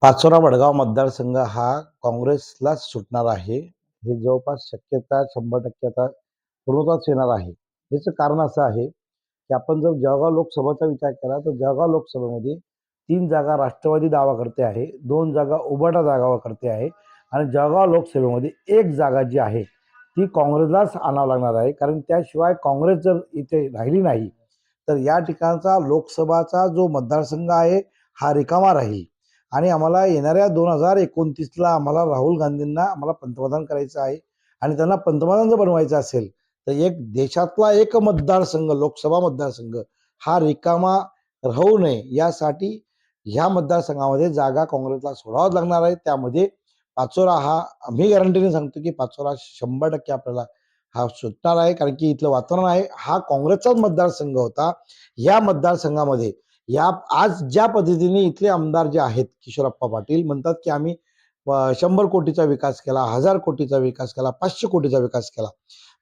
पाचोरा वडगाव मतदारसंघ हा काँग्रेसलाच सुटणार आहे. हे जवळपास शक्यता 100% आता पूर्णत्वास येणार आहे. याचं कारण असं आहे, की आपण जर जळगाव लोकसभेचा विचार केला, तर जळगाव लोकसभेमध्ये 3 जागा राष्ट्रवादी दावा करते आहे, 2 जागा उभाटा दावा करते आहे आणि जळगाव लोकसभेमध्ये 1 जागा जी आहे, ती काँग्रेसलाच आणावं लागणार आहे. कारण त्याशिवाय काँग्रेस जर इथे राहिली नाही, तर या ठिकाणचा लोकसभाचा जो मतदारसंघ आहे, हा रिकामा राहील. आणि आम्हाला येणाऱ्या 2029ला आम्हाला राहुल गांधींना आम्हाला पंतप्रधान करायचं आहे आणि त्यांना पंतप्रधान जर बनवायचं असेल तर एक देशातला एक मतदारसंघ लोकसभा मतदारसंघ हा रिकामा राहू नये यासाठी ह्या मतदारसंघामध्ये जागा काँग्रेसला सोडावाच लागणार आहे. त्यामध्ये पाचोरा हा आम्ही गॅरंटीने सांगतो की पाचोरा 100% आपल्याला हा सुटणार आहे. कारण की इथलं वातावरण आहे, हा काँग्रेसचाच मतदारसंघ होता. या मतदारसंघामध्ये या आज ज्या पद्धतीने इथले आमदार जे आहेत किशोरप्पा पाटील म्हणतात की आम्ही 100 कोटीचा विकास केला, 1000 कोटीचा विकास केला, 500 कोटीचा विकास केला.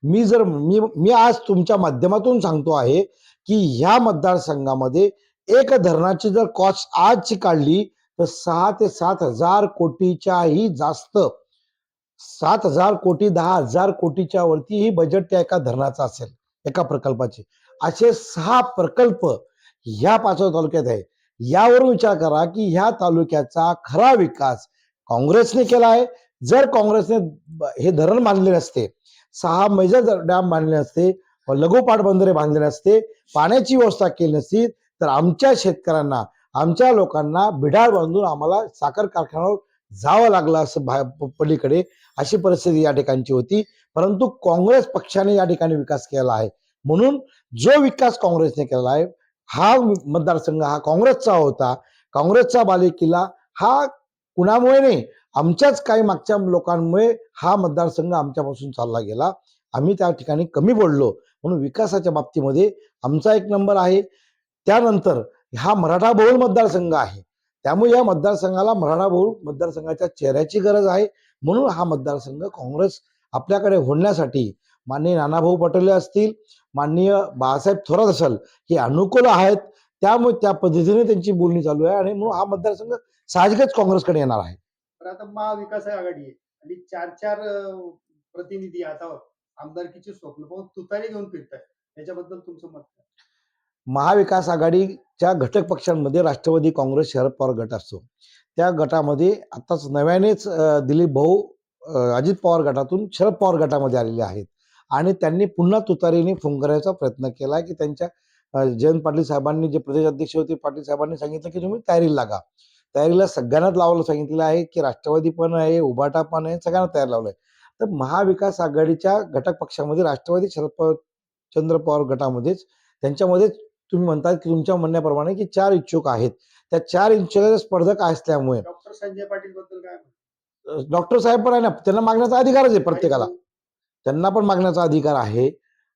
मी आज तुमच्या माध्यमातून सांगतो आहे की ह्या मतदारसंघामध्ये एक धरणाची जर कॉस्ट आजची काढली तर 6 ते 7,000 कोटीच्याही जास्त, 7,000 कोटी, 10,000 कोटीच्या वरती ही बजेट त्या एका धरणाचं असेल, एका प्रकल्पाचे. असे 6 प्रकल्प ह्या पाचोरा तालुक्यात आहे. यावरून विचार करा की ह्या तालुक्याचा खरा विकास काँग्रेसने केला आहे. जर काँग्रेसने हे धरण बांधले नसते, 6 मेजर डॅम बांधले नसते, लघु पाटबंधारे बांधले नसते, पाण्याची व्यवस्था केली नसती, तर आमच्या शेतकऱ्यांना, आमच्या लोकांना बिडाळ बांधून आम्हाला साखर कारखान्यावर जावं लागलं असं पलीकडे अशी परिस्थिती या ठिकाणची होती. परंतु काँग्रेस पक्षाने या ठिकाणी विकास केला आहे. म्हणून जो विकास काँग्रेसने केला आहे, हा मतदारसंघ हा काँग्रेसचा होता. काँग्रेसचा बालेकिल्ला हा कुणामुळे नाही, आमच्याच काही मागच्या लोकांमुळे हा मतदारसंघ आमच्यापासून चालला गेला. आम्ही त्या ठिकाणी कमी बोललो. म्हणून विकासाच्या बाबतीमध्ये आमचा एक नंबर आहे. त्यानंतर हा मराठा बहुल मतदारसंघ आहे. त्यामुळे या मतदारसंघाला मराठा बहुल मतदारसंघाच्या चेहऱ्याची गरज आहे. म्हणून हा मतदारसंघ काँग्रेस आपल्याकडे होण्यासाठी माननीय नानाभाऊ पटोले असतील, माननीय बाळासाहेब थोरात असेल, हे अनुकूल आहेत. त्यामुळे त्या पद्धतीने त्यांची बोलणी चालू आहे आणि म्हणून हा मतदारसंघ साहजिकच काँग्रेसकडे येणार आहे. तर आता महाविकास आघाडी आहे आणि चार चार प्रतिनिधी आता आमदारकीचे स्वप्न पाहून तुतारी घेऊन फिरताय. याच्याबद्दल तुमचं मत काय? महाविकास आघाडीच्या घटक पक्षांमध्ये राष्ट्रवादी काँग्रेस, शरद पवार गट असतो. त्या गटामध्ये आताच नव्यानेच दिलीप भाऊ अजित पवार गटातून शरद पवार गटामध्ये आलेले आहेत आणि त्यांनी पुन्हा तुतारीने फुंकरायचा प्रयत्न केला की त्यांच्या जयंत पाटील साहेबांनी, जे प्रदेश अध्यक्ष होते पाटील साहेबांनी सांगितलं की तुम्ही तयारीला लागा. तयारीला सगळ्यांनाच लावायला सांगितलेलं आहे की राष्ट्रवादी पण आहे, उभाटा पण आहे, सगळ्यांना तयार लावलंय. तर महाविकास आघाडीच्या घटक पक्षामध्ये राष्ट्रवादी शरद पवार चंद्र पवार गटामध्येच त्यांच्यामध्ये तुम्ही म्हणतात की तुमच्या म्हणण्याप्रमाणे की 4 इच्छुक आहेत. त्या 4 इच्छुक स्पर्धक असल्यामुळे डॉक्टर संजय पाटील बद्दल काय डॉक्टर साहेब पण आहे ना, त्यांना मागण्याचा अधिकारच आहे प्रत्येकाला. त्यांना पण मागण्याचा अधिकार आहे.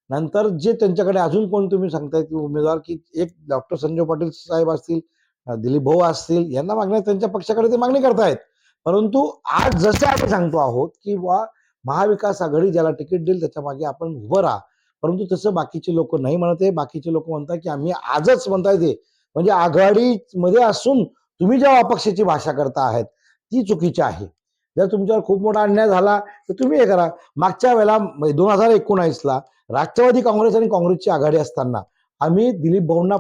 नंतर जे त्यांच्याकडे अजून कोण तुम्ही सांगताय की उमेदवार, की एक डॉक्टर संजय पाटील साहेब असतील, दिलीप भाऊ असतील, यांना मागण्या त्यांच्या पक्षाकडे ते मागणी करतायत. परंतु आज जसे आपण सांगतो आहोत की महाविकास आघाडी ज्याला तिकीट देईल त्याच्या मागे आपण उभं राहा. परंतु तसं बाकीचे लोक नाही म्हणत आहे. बाकीचे लोक म्हणतात की आम्ही आजच म्हणताय ते, म्हणजे आघाडीमध्ये असून तुम्ही ज्या अपक्षाची भाषा करता आहात ती चुकीची आहे. जर तुमच्यावर खूप मोठा अन्याय झाला तर तुम्ही हे करा. मागच्या वेळेला 2019ला राष्ट्रवादी काँग्रेस आणि काँग्रेसची आघाडी असताना आम्ही दिलीप भाऊंना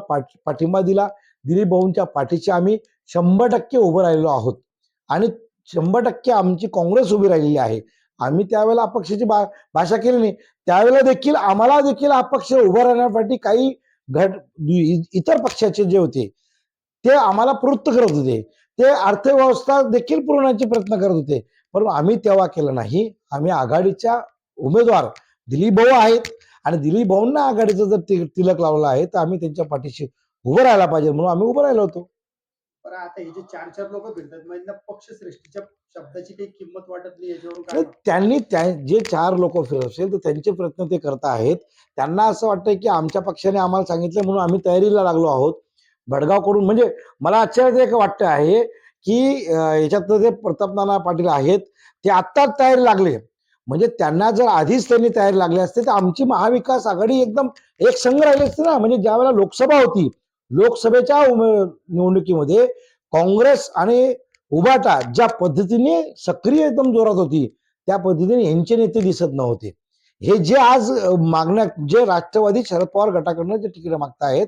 पाठिंबा दिला. दिलीप भाऊंच्या पाठीशी आम्ही 100% उभं राहिलो आहोत आणि 100% आमची काँग्रेस उभी राहिलेली आहे. आम्ही त्यावेळेला अपक्षाची भाषा केली नाही. त्यावेळेला देखील आम्हाला देखील अपक्ष उभं राहण्यासाठी काही इतर पक्षाचे जे होते ते आम्हाला प्रवृत्त करत होते. ते अर्थव्यवस्था देखील पुरवण्याचे प्रयत्न करत होते. परंतु आम्ही तेव्हा केलं नाही. आम्ही आघाडीच्या उमेदवार दिलीप भाऊ आहेत आणि दिलीप भाऊंना आघाडीचं जर तिलक लावलं आहे तर आम्ही त्यांच्या पाठीशी उभं राहायला पाहिजे म्हणून आम्ही उभं राहिलो होतो. बरं, आता हे जे चार चार लोक फिरतात म्हणजे पक्षश्रेष्ठीच्या शब्दाची काही किंमत वाटत नाही याच्यावरून काय त्यांनी जे 4 लोक फिरत असेल तर त्यांचे प्रयत्न ते करत आहेत. त्यांना असं वाटतंय की आमच्या पक्षाने आम्हाला सांगितलं म्हणून आम्ही तयारीला लागलो आहोत. भडगाव म्हणजे मला आश्चर्य वाटतं आहे की याच्यात जे प्रताप नाना पाटील आहेत ते आत्ताच तयारी लागले. म्हणजे त्यांना जर आधीच त्यांनी तयारी लागली असते तर आमची महाविकास आघाडी एकदम एक संघ राहिली असते ना. म्हणजे ज्या वेळेला लोकसभा होती, लोकसभेच्या निवडणुकीमध्ये काँग्रेस आणि उभाटा ज्या पद्धतीने सक्रिय एकदम जोरात होती, त्या पद्धतीने यांचे नेते दिसत नव्हते. हे जे आज मागण्या जे राष्ट्रवादी शरद पवार गटाकडनं जे तिकीट मागतायत,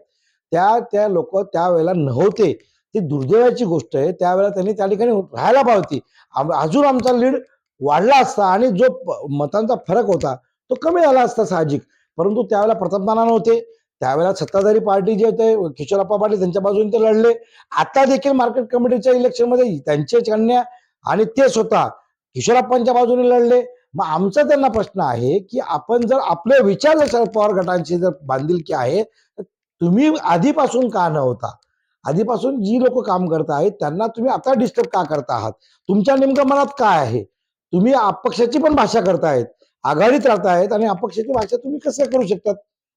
त्या लोक त्यावेळेला नव्हते. ती दुर्दैवाची गोष्ट आहे. त्यावेळेला त्यांनी त्या ठिकाणी राहायला पाहिजे होती. अजून आमचा लीड वाढला असता आणि जो मतांचा फरक होता तो कमी झाला असता साहजिक. परंतु त्यावेळेला प्रतापनाना नव्हते. त्यावेळेला सत्ताधारी पार्टी जे होते किशोरप्पा पाटील त्यांच्या बाजूने ते लढले. आता देखील मार्केट कमिटीच्या इलेक्शनमध्ये त्यांचे कन्या आणि ते स्वतः किशोरप्पांच्या बाजूने लढले. मग आमचा त्यांना प्रश्न आहे की आपण जर आपले विचार जर शरद पवार गटांची जर बांधिलकी आहे, तर तुम्ही आधीपासून का नव्हता? आधीपासून जी लोक काम करत आहेत त्यांना तुम्ही आता डिस्टर्ब का करता आहात? तुमच्या नेमकं मनात काय आहे? तुम्ही अपक्षाची पण भाषा करतायत, आघाडीत राहतायत आणि अपक्षाची भाषा तुम्ही कसं करू शकतात?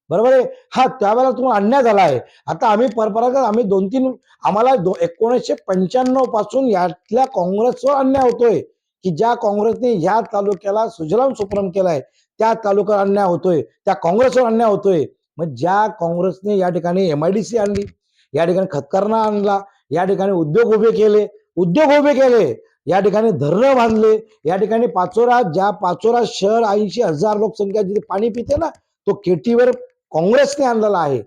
बरोबर आहे. हा त्यावेळेला तुम्हाला अन्याय झाला आहे. आता आम्ही परंपरागत आम्ही 2-3 आम्हाला 1995 पासून यातल्या काँग्रेसवर अन्याय होतोय, की ज्या काँग्रेसने ह्या तालुक्याला सुजलाम सुफलाम केलाय, त्या तालुक्यावर अन्याय होतोय, त्या काँग्रेसवर अन्याय होतोय. मग ज्या काँग्रेसने या ठिकाणी MIDC आणली, या ठिकाणी खतकारना आणला, या ठिकाणी उद्योग उभे केले, या ठिकाणी धरणं बांधले, या ठिकाणी पाचोरा शहर 80,000 लोकसंख्या जिथे पाणी पिते ना, तो केटीवर काँग्रेसने आणलेला आहे.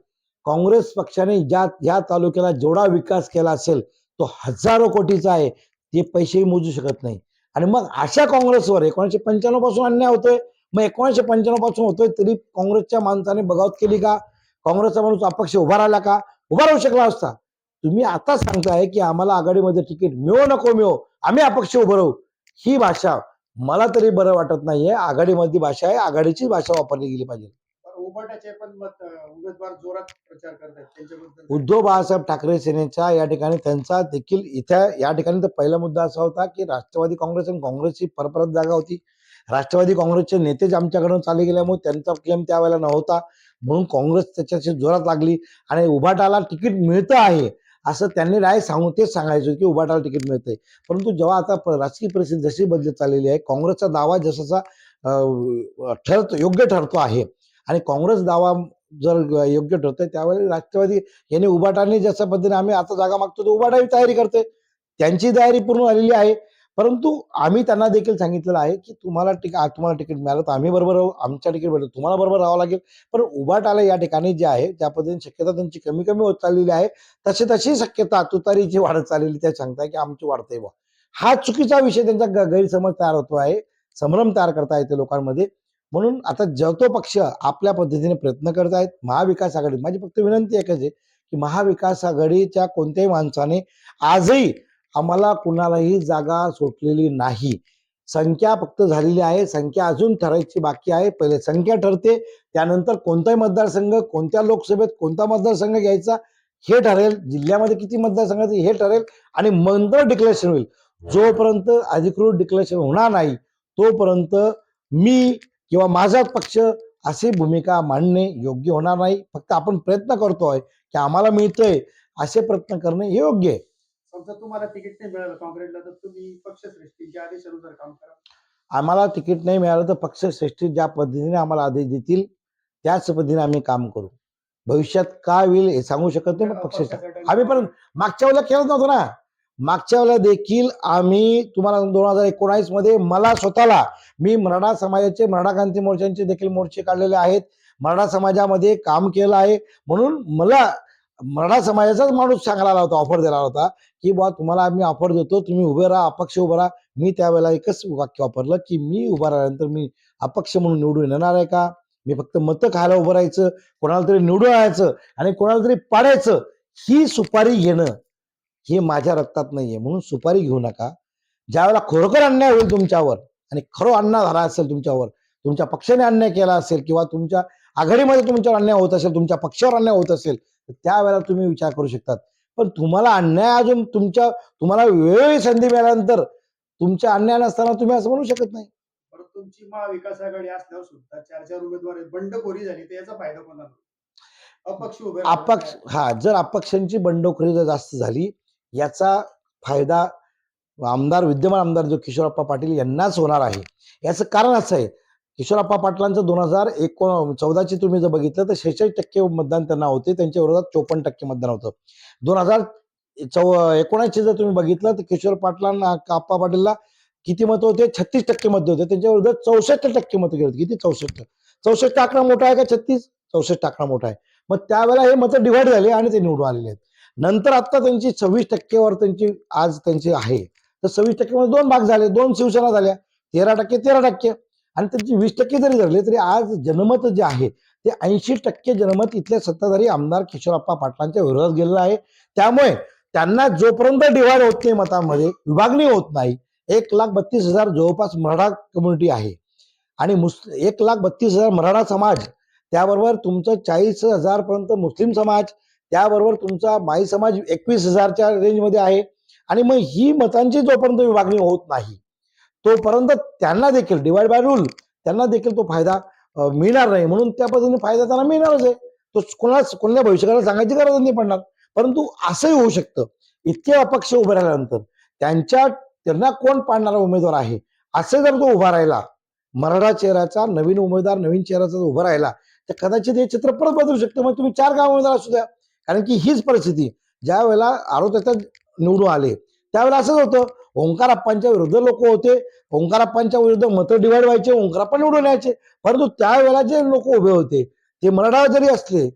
काँग्रेस पक्षाने या तालुक्याला जेवढा विकास केला असेल तो हजारो कोटीचा आहे. ते पैसेही मोजू शकत नाही. आणि मग अशा काँग्रेसवर 1995 पासून अन्याय होतोय. मग 1995 पासून होतोय तरी काँग्रेसच्या माणसाने बगावत केली का? काँग्रेसचा माणूस अपक्ष उभा राहिला का? उभा राहू शकला असता. तुम्ही आता सांगताय की आम्हाला आघाडीमध्ये तिकीट मिळो नको मिळो, आम्ही अपक्ष उभं राहू. ही भाषा मला तरी बरं वाटत नाहीये. आघाडीमधली भाषा आहे, आघाडीची भाषा वापरली गेली पाहिजे. उभाटाचे पण उमेदवार जोरात प्रचार करतात त्यांच्याबद्दल उद्धव बाळासाहेब ठाकरे सेनेच्या या ठिकाणी त्यांचा देखील इथं या ठिकाणी तर पहिला मुद्दा असा होता की राष्ट्रवादी काँग्रेस आणि काँग्रेसची परपरत जागा होती. राष्ट्रवादी काँग्रेसचे नेतेच आमच्याकडून चालले गेल्यामुळे त्यांचा क्लेम त्यावेळेला नव्हता. म्हणून काँग्रेस त्याच्याशी जोरात लागली आणि उभाटाला तिकीट मिळतं आहे असं त्यांनी डायरेक्ट तेच सांगायचं की उभाटाला तिकीट मिळतंय. परंतु जेव्हा आता राजकीय परिस्थिती जशी बदलत चाललेली आहे, काँग्रेसचा दावा जसा योग्य ठरतो आहे आणि काँग्रेस दावा जर योग्य ठरतोय त्यावेळेला राष्ट्रवादी यांनी उभाटाने जशा पद्धतीने आम्ही आता जागा मागतो तर उभाटाही तयारी करते. त्यांची तयारी पूर्ण झालेली आहे. परंतु आम्ही त्यांना देखील सांगितलेलं आहे की तुम्हाला तिकीट मिळालं तर आम्ही बरोबर राहू, आमच्या तिकीट भेटलं तुम्हाला बरोबर राहावं लागेल. पण उभाटाला या ठिकाणी जे आहे त्या पद्धतीने शक्यता त्यांची कमी कमी होत चाललेली आहे. तशी शक्यता तुतारीची वाढत चाललेली त्या सांगताय की आमची वाढते बा. हा चुकीचा विषय त्यांचा गैरसमज तयार होतो आहे. संभ्रम तयार करता येते लोकांमध्ये. म्हणून आता जो तो पक्ष आपल्या पद्धतीने प्रयत्न करत आहेत. महाविकास आघाडी माझी फक्त विनंती एकच आहे की महाविकास आघाडीच्या कोणत्याही माणसाने आजही आम्हाला कुणालाही जागा सुटलेली नाही. संख्या फक्त झालेली आहे. संख्या अजून ठरायची बाकी आहे. पहिले संख्या ठरते, त्यानंतर कोणताही मतदारसंघ, कोणत्या लोकसभेत कोणता मतदारसंघ घ्यायचा हे ठरेल, जिल्ह्यामध्ये किती मतदारसंघाचं हे ठरेल आणि नंतर डिक्लेरेशन होईल. जोपर्यंत अधिकृत डिक्लेरेशन होणार नाही तोपर्यंत मी किंवा माझा पक्ष अशी भूमिका मांडणे योग्य होणार नाही. फक्त आपण प्रयत्न करतोय की आम्हाला मिळतंय असे प्रयत्न करणे हे योग्य आहे. समजा तुम्हाला तिकीट नाही मिळालं काँग्रेसला तर तुम्ही पक्षश्रेष्ठींच्या आदेशानुसार काम करा. आम्हाला तिकीट नाही मिळालं तर पक्षश्रेष्ठी ज्या पद्धतीने आम्हाला आदेश देतील त्याच पद्धतीने आम्ही काम करू. भविष्यात काय होईल हे सांगू शकत नाही. पण आम्ही पण मागच्या वेळेला केलं नव्हतं ना. मागच्या वेळेला देखील आम्ही तुम्हाला 2019 मध्ये मला स्वतःला मी मराठा समाजाचे मराठा क्रांती मोर्चांचे देखील मोर्चे काढलेले आहेत. मराठा समाजामध्ये काम केलं आहे. म्हणून मला मराठा समाजाचाच माणूस सांगायला आला होता, ऑफर द्यायला होता की बुवा तुम्हाला आम्ही ऑफर देतो, तुम्ही उभे राहा, अपक्ष उभे राहा. मी त्यावेळेला एकच वाक्य वापरलं की मी उभा राहिल्यानंतर मी अपक्ष म्हणून निवडून येणार आहे का? मी फक्त मतं खायला उभं राहायचं, कोणाला तरी निवडून आणायचं आणि कोणाला तरी पाडायचं, ही सुपारी घेणं हे माझ्या रक्तात नाहीये. म्हणून सुपारी घेऊ नका. ज्यावेळेला खरोखर अन्याय होईल तुमच्यावर आणि खरं अन्याय झाला असेल तुमच्यावर, तुमच्या पक्षाने अन्याय केला असेल किंवा तुमच्या आघाडीमध्ये तुमच्यावर अन्याय होत असेल, तुमच्या पक्षावर अन्याय होत असेल तर त्यावेळेला तुम्ही विचार करू शकतात. पण तुम्हाला अन्याय अजून तुम्हाला वेळोवेळी संधी मिळाल्यानंतर तुमच्या अन्याय नसताना तुम्ही असं म्हणू शकत नाही. परंतु तुमची महाविकास आघाडी असल्यावर सुद्धा 4-4 उमेदवार आहेत. बंडखोरी झाली तर याचा फायदा कोणाला? अपक्ष उभे जर अपक्षांची बंडखोरी जर जास्त झाली याचा फायदा विद्यमान आमदार जो किशोरप्पा पाटील यांनाच होणार आहे. याचं कारण असं आहे, किशोरप्पा पाटलांचं 2014 तुम्ही जर बघितलं तर 46% मतदान त्यांना होते, त्यांच्या विरोधात 54% मतदान होतं. 19 जर तुम्ही बघितलं तर किशोर पाटलांना आप्पा पाटीलला किती मत होते? 36% मत होते. त्यांच्या विरोधात 64% मत गेली होती. किती? 64. 64 आकडा मोठा आहे का 36? 64 आकडा मोठा आहे. मग त्यावेळेला हे मतं डिव्हाइड झाले आणि ते निवडून आलेले आहेत. नंतर आता त्यांची 26% वर त्यांची आज त्यांची आहे. तर 26% मध्ये 2 भाग झाले, 2 शिवसेना झाल्या. 13% 13% आणि त्यांची 20% जरी धरले तरी आज जनमत जे आहे ते 80% जनमत इथले सत्ताधारी आमदार किशोरप्पा पाटलांच्या विरोधात गेलेलं आहे. त्यामुळे त्यांना जोपर्यंत डिव्हाइड होत नाही मतांमध्ये, विभागणी होत नाही, 1,32,000 जवळपास मराठा कम्युनिटी आहे आणि 1,32,000 मराठा समाज, त्याबरोबर तुमचं 40,000 पर्यंत मुस्लिम समाज, त्याबरोबर तुमचा माई समाज 21,000च्या रेंजमध्ये आहे आणि मग ही मतांची जोपर्यंत विभागणी होत नाही तोपर्यंत त्यांना देखील डिवाइड बाय रूल त्यांना देखील तो फायदा मिळणार नाही. म्हणून त्या पद्धतीने फायदा त्यांना मिळणारच आहे. तो कोणाला भविष्यकाळाला सांगायची गरज नाही पडणार. परंतु असंही होऊ शकतं, इतके अपक्ष उभे राहिल्यानंतर त्यांना कोण पाडणारा उमेदवार आहे असे जर तो उभा राहिला, मराठा चेहऱ्याचा नवीन उमेदवार नवीन चेहऱ्याचा उभा राहिला तर कदाचित हे चित्र परत बदलू शकतं. मग तुम्ही 4 गाव उमेदवार असू द्या. कारण की हीच परिस्थिती ज्या वेळेला आरोग्य निवडून आले त्यावेळेला असंच होतं. ओंकार अप्पांच्या विरुद्ध लोक होते, ओंकार अप्पांच्या विरुद्ध मतं डिवाइड व्हायचे, ओंकार अप्पा निवडून यायचे. परंतु त्यावेळेला जे लोक उभे होते ते मराठा जरी असले,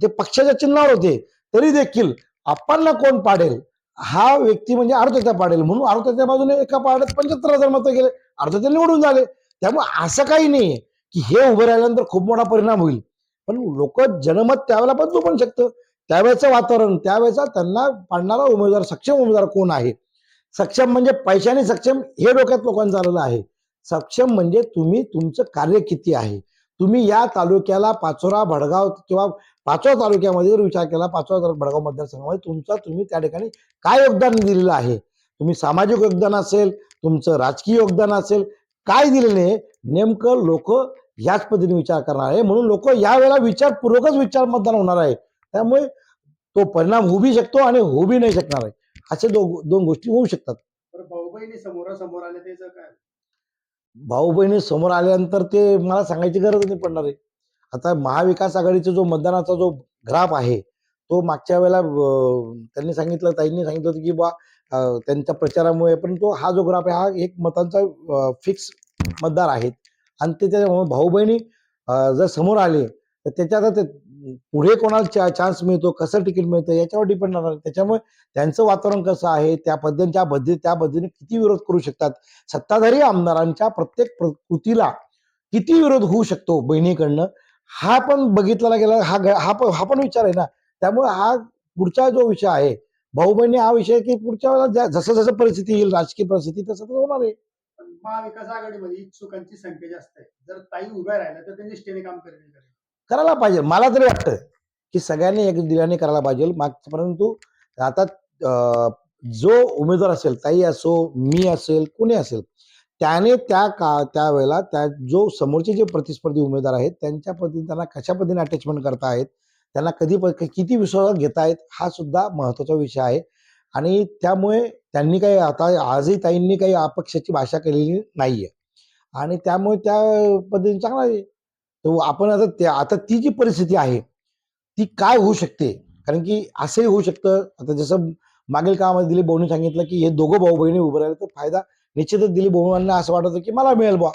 ते पक्षाच्या चिन्हावर होते, तरी देखील अप्पांना कोण पाडेल हा व्यक्ती म्हणजे आरोग्य पाडेल म्हणून आरोग्याच्या बाजूने एका पाड्यात 75,000 मतं गेले, आरोग्य निवडून झाले. त्यामुळे असं काही नाही की हे उभे राहिल्यानंतर खूप मोठा परिणाम होईल. पण लोक जनमत त्यावेळेला बदलू पण शकतं. त्यावेळेचं वातावरण, त्यावेळेचा त्यांना पाडणारा उमेदवार, सक्षम उमेदवार कोण आहे. सक्षम म्हणजे पैशाने सक्षम हे डोक्यात लोकांचं आलेलं आहे. सक्षम म्हणजे तुम्ही तुमचं कार्य किती आहे. तुम्ही या तालुक्याला पाचोरा भडगाव किंवा पाचोरा तालुक्यामध्ये जर विचार केला, पाचोरा भडगाव मतदारसंघामध्ये तुम्ही त्या ठिकाणी काय योगदान दिलेलं आहे. तुम्ही सामाजिक योगदान असेल, तुमचं राजकीय योगदान असेल, काय दिलेलं आहे नेमकं लोक ह्याच पद्धतीने विचार करणार आहे. म्हणून लोक यावेळेला विचारपूर्वकच मतदान होणार आहे. त्यामुळे तो परिणाम होऊ बी शकतो आणि होऊ बी नाही शकणार आहे. असे दोन गोष्टी होऊ शकतात. भाऊ बहिणी समोरासमोर आले त्याचं काय? भाऊ बहिणी समोर आल्यानंतर ते मला सांगायची गरज नाही पडणार आहे. आता महाविकास आघाडीचा जो मतदानाचा जो ग्राफ आहे तो मागच्या वेळेला ताईंनी सांगितलं होतं की बा त्यांच्या प्रचारामुळे, परंतु हा जो ग्राफ आहे हा एक मतांचा फिक्स मतदार आहेत आणि त्याच्यामुळे भाऊ बहिणी जर समोर आले तर त्याच्यात पुढे कोणाला चान्स मिळतो, कसं तिकीट मिळतं याच्यावर डिपेंड राहणार. त्याच्यामुळे त्यांचं वातावरण कसं आहे, त्या पद्धतीने किती विरोध करू शकतात. सत्ताधारी आमदारांच्या प्रत्येक कृतीला किती विरोध होऊ शकतो बहिणीकडनं, हा पण बघितला गेला. हा पण विचार आहे ना. त्यामुळे हा पुढचा जो विषय आहे भाऊ बहिणी हा विषय की पुढच्या वेळेला जसं जसं परिस्थिती येईल, राजकीय परिस्थिती तसं होणार आहे. महाविकास आघाडीमध्ये इच्छुकांची संख्या जास्त आहे. जर ताई उभ्या राहिल्या तर ते निष्ठेने काम करेल. करायला पाहिजे. मला तरी वाटतं की सगळ्यांनी एक दिलाने करायला पाहिजे. परंतु आता जो उमेदवार असेल, ताई असो, मी असेल, कोणी असेल, त्याने त्यावेळेला जो समोरचे जे प्रतिस्पर्धी उमेदवार आहेत त्यांच्या पद्धतीने त्यांना कशा पद्धतीने अटॅचमेंट करतायत, त्यांना किती विश्वासात घेतायत हा सुद्धा महत्वाचा विषय आहे. आणि त्यामुळे त्यांनी काही आता आजही ताईंनी काही अपक्षाची भाषा केलेली नाहीये आणि त्यामुळे त्या पद्धतीने चांगला आहे. तर आपण आता ती जी परिस्थिती आहे ती काय होऊ शकते. कारण की असंही होऊ शकतं, आता जसं मागील काळामध्ये दिलीप भाऊंनी सांगितलं की हे दोघं भाऊ बहिणी उभं राहिले तर फायदा निश्चितच दिलीप भाऊंना असं वाटतं की मला मिळेल बा.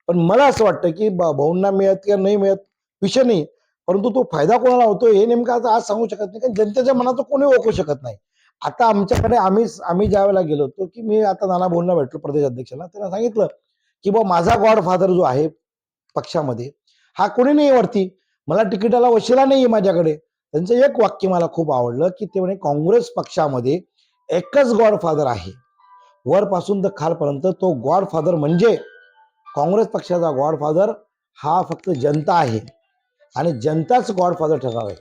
पण मला असं वाटतं की भाऊंना मिळत किंवा नाही मिळत विषय नाही, परंतु तो फायदा कोणाला होतो हे नेमकं आता आज सांगू शकत नाही. कारण जनतेच्या मनात कोणी ओळखू शकत नाही. आता आमच्याकडे आम्ही ज्या वेळेला गेलो होतो की मी आता नाना भाऊंना भेटलो, प्रदेश अध्यक्षांना, त्यांना सांगितलं की बा माझा गॉडफादर जो आहे पक्षामध्ये हा कोणी नाही वरती, मला तिकिटाला वशिला नाही माझ्याकडे. त्यांचं एक वाक्य मला खूप आवडलं की ते म्हणे काँग्रेस पक्षामध्ये एकच गॉडफादर आहे वरपासून तर खालपर्यंत. तो गॉडफादर म्हणजे काँग्रेस पक्षाचा गॉडफादर हा फक्त जनता आहे आणि जनताच गॉडफादर ठरणार आहे.